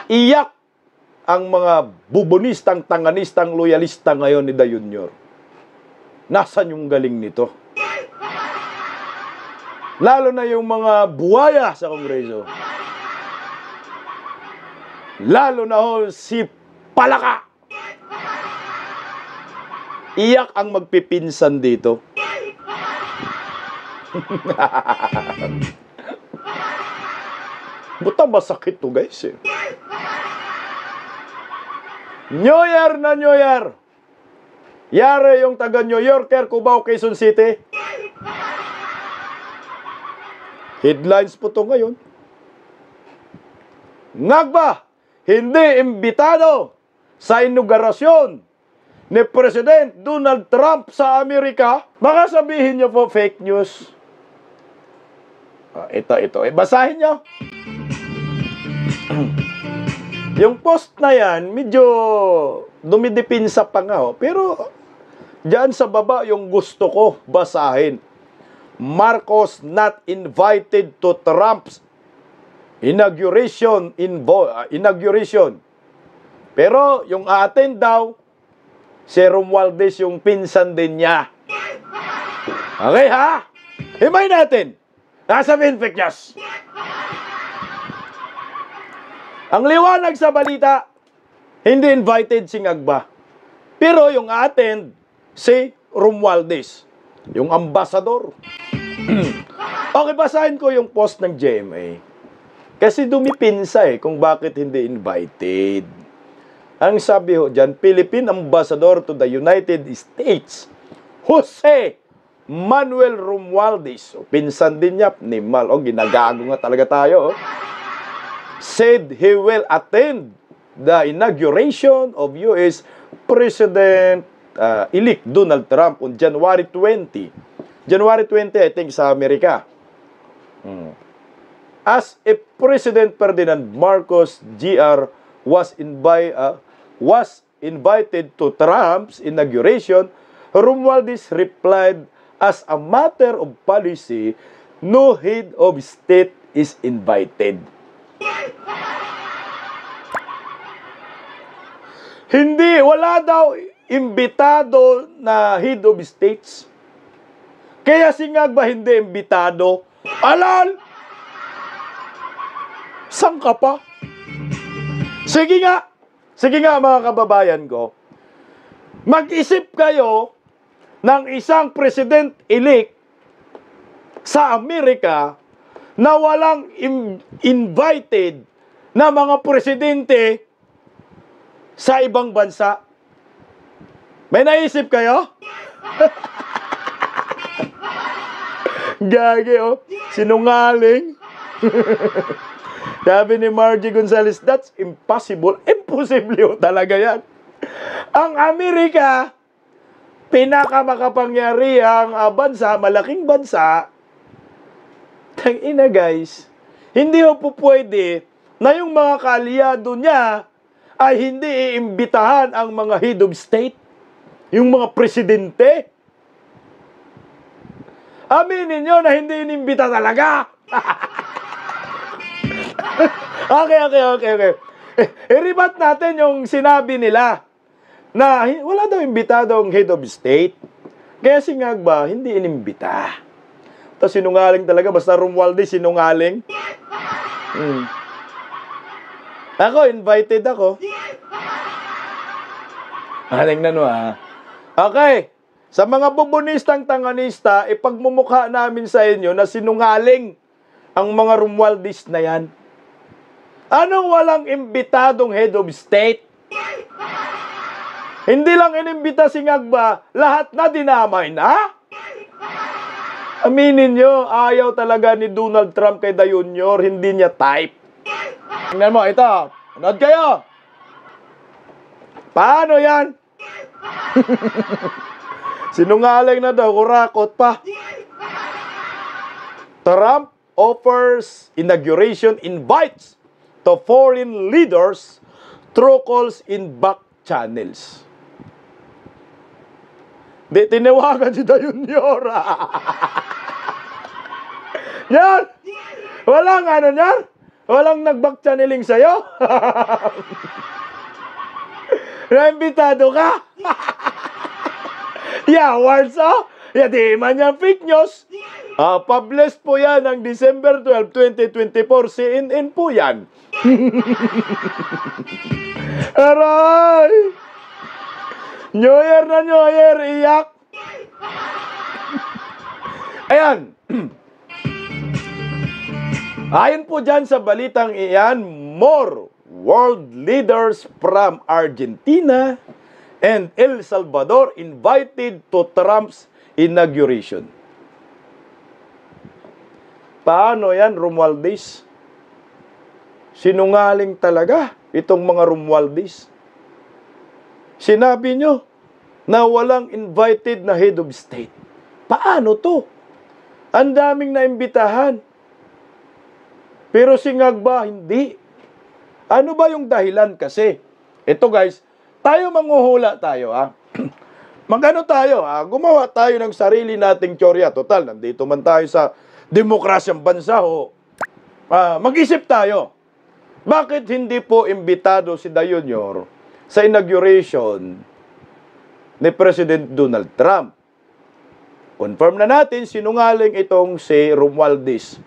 Iyak ang mga bubonistang, tanganistang, loyalista ngayon ni Da Junior. Nasaan yung galing nito? Lalo na yung mga buhaya sa Kongreso. Lalo na ho si Palaka. Iyak ang magpipinsan dito. Buta masakit to guys eh. New Year na New Year. Yari yung taga New Yorker, Cubao, Quezon City. Headlines po to ngayon. Ngagba, hindi imbitado sa inaugurasyon ni President Donald Trump sa Amerika. Baka sabihin niyo po fake news. Ito. Basahin niyo. Yung post na yan, medyo dumidipinsa pa nga. Pero dyan sa baba yung gusto ko basahin. Marcos not invited to Trump's inauguration. Pero yung atin daw, si Romualdez yung pinsan din niya. Okay ha? Himay natin. Nasabihin fake news. Ang liwanag sa balita, hindi invited si Ngagba. Pero yung atin, si Romualdez, yung ambasador. Okay, basahin ko yung post ng GMA. Kasi dumipinsa kung bakit hindi invited. Ang sabi ho dyan, Philippine Ambassador to the United States, Jose Manuel Romualdez. Pinsan din niya ni Mal. Ginagago nga talaga tayo. Said he will attend the inauguration of U.S. President-elect Donald Trump on January 20. January 20, I think, sa Amerika. As a President Ferdinand Marcos Jr. was invited to Trump's inauguration, Romualdez replied, as a matter of policy, no head of state is invited. Hindi, wala daw imbitado na head of states. Kaya si Ngagba hindi imbitado. Alal! Saan ka pa? Sige nga mga kababayan ko. Mag-isip kayo ng isang president-elect sa Amerika na walang invited na mga presidente sa ibang bansa. May naisip kayo? Gagi, sinungaling. Sabi ni Margie Gonzalez, that's impossible. Imposible talaga yan. Ang Amerika, pinakamakapangyarihang bansa, malaking bansa. Tangina guys, hindi po pwede na yung mga kaalyado niya ay hindi iimbitahan ang mga head of state, yung mga presidente. Aminin nyo na hindi inimbita talaga. Okay. I-rebat natin yung sinabi nila na wala daw imbitadong head of state. Kaya si Ngagba, hindi inimbita. Tapos sinungaling talaga, basta Romualdez sinungaling. Ako, invited ako. Tingnan mo Okay. Sa mga bubonistang tanganista, ipagmumukha namin sa inyo na sinungaling ang mga Romualdez na yan. Anong walang imbitadong head of state? Hindi lang inimbita si Ngagba, lahat na dinamay na. Aminin nyo, ayaw talaga ni Donald Trump kay Da Junior, hindi niya type. Tingnan mo, ito. Nod kayo. Paano yan? Sinungaling na daw, kurakot pa. Trump offers inauguration invites to foreign leaders through calls in back channels. Di, tinawagan si Da Junior. Yan! Walang ano yan? Walang nag-back channeling sa'yo? Naimbitado ka? Yawards, oh? Di man yan fake news. Published po yan ng December 12, 2024. CNN po yan. Aray! New Year na New Year, iyak! Ayan. Ayon po dyan sa balitang iyan, more world leaders from Argentina and El Salvador invited to Trump's inauguration. Paano yan, Romualdez? Sinungaling talaga itong mga Romualdez. Sinabi nyo na walang invited na head of state. Paano to? Ang daming naimbitahan. Pero si Ngagba, hindi. Ano ba yung dahilan kasi? Ito guys, tayo manghuhula tayo Magano tayo gumawa tayo ng sarili nating teorya. Total, nandito man tayo sa demokrasyang bansa mag-isip tayo. Bakit hindi po imbitado si Da Junior sa inauguration ni President Donald Trump? Confirm na natin, sinungaling itong si Romualdez.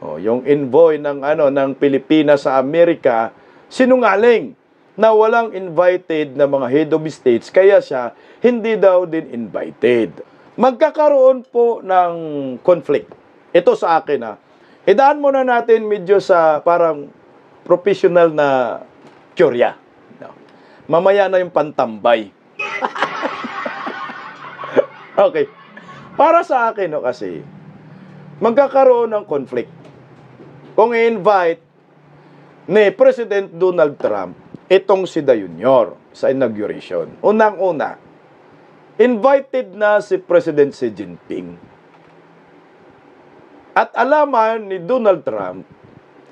Yung envoy ng Pilipinas sa Amerika, sinungaling na walang invited na mga head of states, kaya siya hindi daw din invited. Magkakaroon po ng conflict. Ito sa akin idaan muna natin medyo sa parang professional na teorya. Mamaya na yung pantambay. Okay. Para sa akin kasi, magkakaroon ng conflict. Kung i-invite ni President Donald Trump itong si Da Junior sa inauguration. Unang-una, invited na si President Xi Jinping. At alaman ni Donald Trump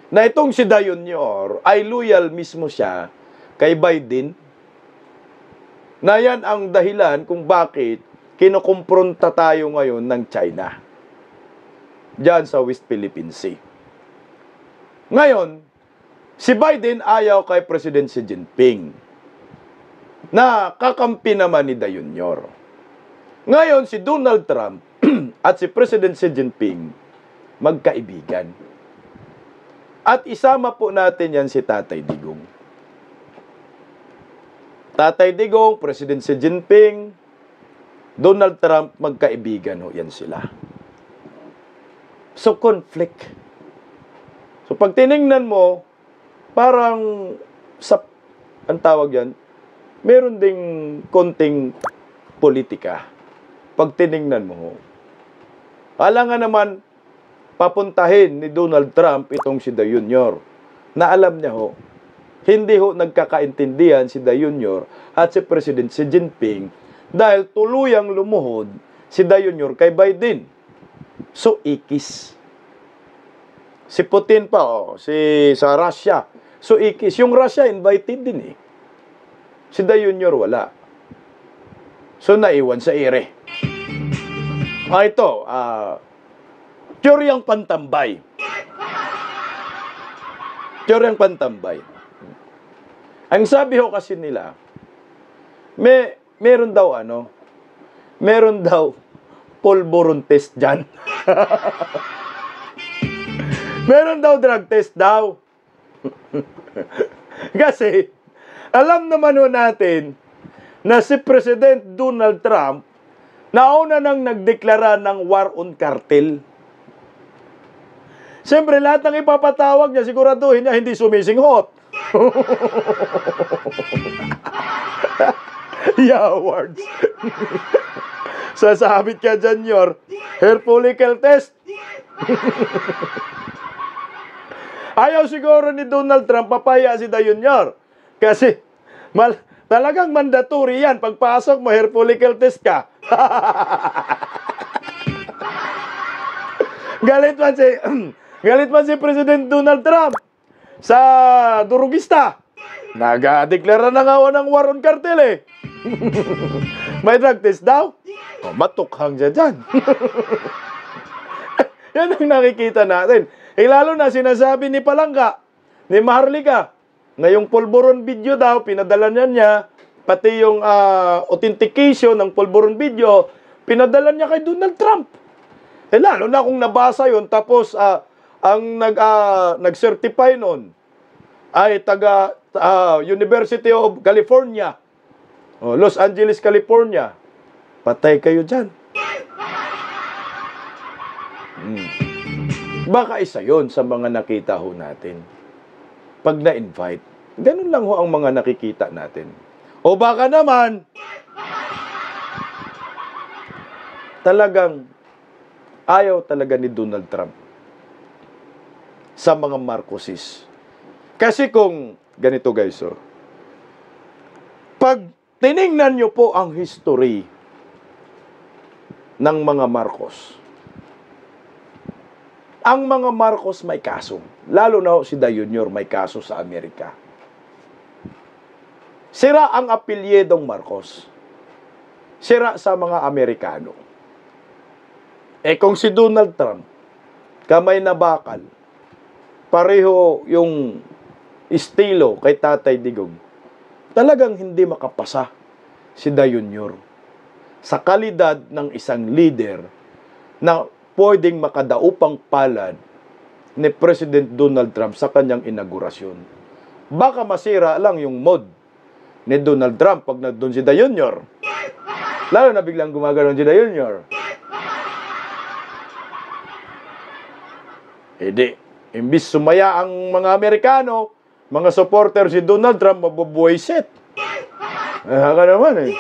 na itong si Da Junior ay loyal mismo siya kay Biden, na yan ang dahilan kung bakit kinukumpronta tayo ngayon ng China diyan sa West Philippine Sea. Ngayon, si Biden ayaw kay President Xi Jinping na kakampi naman ni Da Junior. Ngayon, si Donald Trump at si President Xi Jinping magkaibigan. At isama po natin yan si Tatay Digong. Tatay Digong, President Xi Jinping, Donald Trump, magkaibigan yan sila. So, conflict. So, pag tiningnan mo, parang ang tawag yan, meron ding konting politika. Pag tiningnan mo, alam naman, papuntahin ni Donald Trump itong si Da Junior, na alam niya hindi nagkakaintindihan si Da Junior at si President Xi Jinping dahil tuluyang lumuhod si Da Junior kay Biden. So, ikis. Si Putin pa, sa Russia. So, ikis. Yung Russia, invited din Si Da Junior, wala. So, naiwan sa ere. Ito, teoryang pantambay. Teoryang pantambay. Ang sabi kasi nila, meron daw polvoron test dyan. Meron daw drug test daw. Kasi, alam naman natin na si President Donald Trump nauna nang nagdeklara ng war on cartel. Siyempre, lahat ng ipapatawag niya, siguraduhin niya hindi sumisinghot. Yawards. Sasabit ka dyan, hair follicle test. Ayaw siguro ni Donald Trump papaya si Da Junior. Kasi, talagang mandatory yan. Pagpasok mo, hair follicle test ka. Galit man si President Donald Trump sa durugista. Nag-deklara na nga ng war on cartel May drug test daw. Matukhang siya dyan. Yan ang nakikita natin. lalo na sinasabi ni Palangga, ni Maharlika, ngayong pulburon video daw, pinadala niya, pati yung authentication ng pulburon video, pinadala niya kay Donald Trump. Lalo na kung nabasa yun, tapos ang nag-certify nun ay taga University of California, Los Angeles, California. Patay kayo dyan. Baka isa yon sa mga nakita ho natin. Pag na-invite, ganun lang ho ang mga nakikita natin. O baka naman, talagang ayaw talaga ni Donald Trump sa mga Marcosis. Kasi kung, ganito guys, pag tiningnan nyo po ang history ng mga Marcos, ang mga Marcos may kaso. Lalo na si Da Junior may kaso sa Amerika. Sira ang apelyedong Marcos. Sira sa mga Amerikano. Kung si Donald Trump, kamay na bakal, pareho yung estilo kay Tatay Digong, talagang hindi makapasa si Da Junior sa kalidad ng isang leader na pwedeng makadaupang palad ni President Donald Trump sa kanyang inaugurasyon. Baka masira lang yung mood ni Donald Trump pag nandun si Da Junior. Lalo na biglang gumagano'n si Da Junior. Imbis sumaya ang mga Amerikano, mga supporter si Donald Trump, mabubuwisit. Ka naman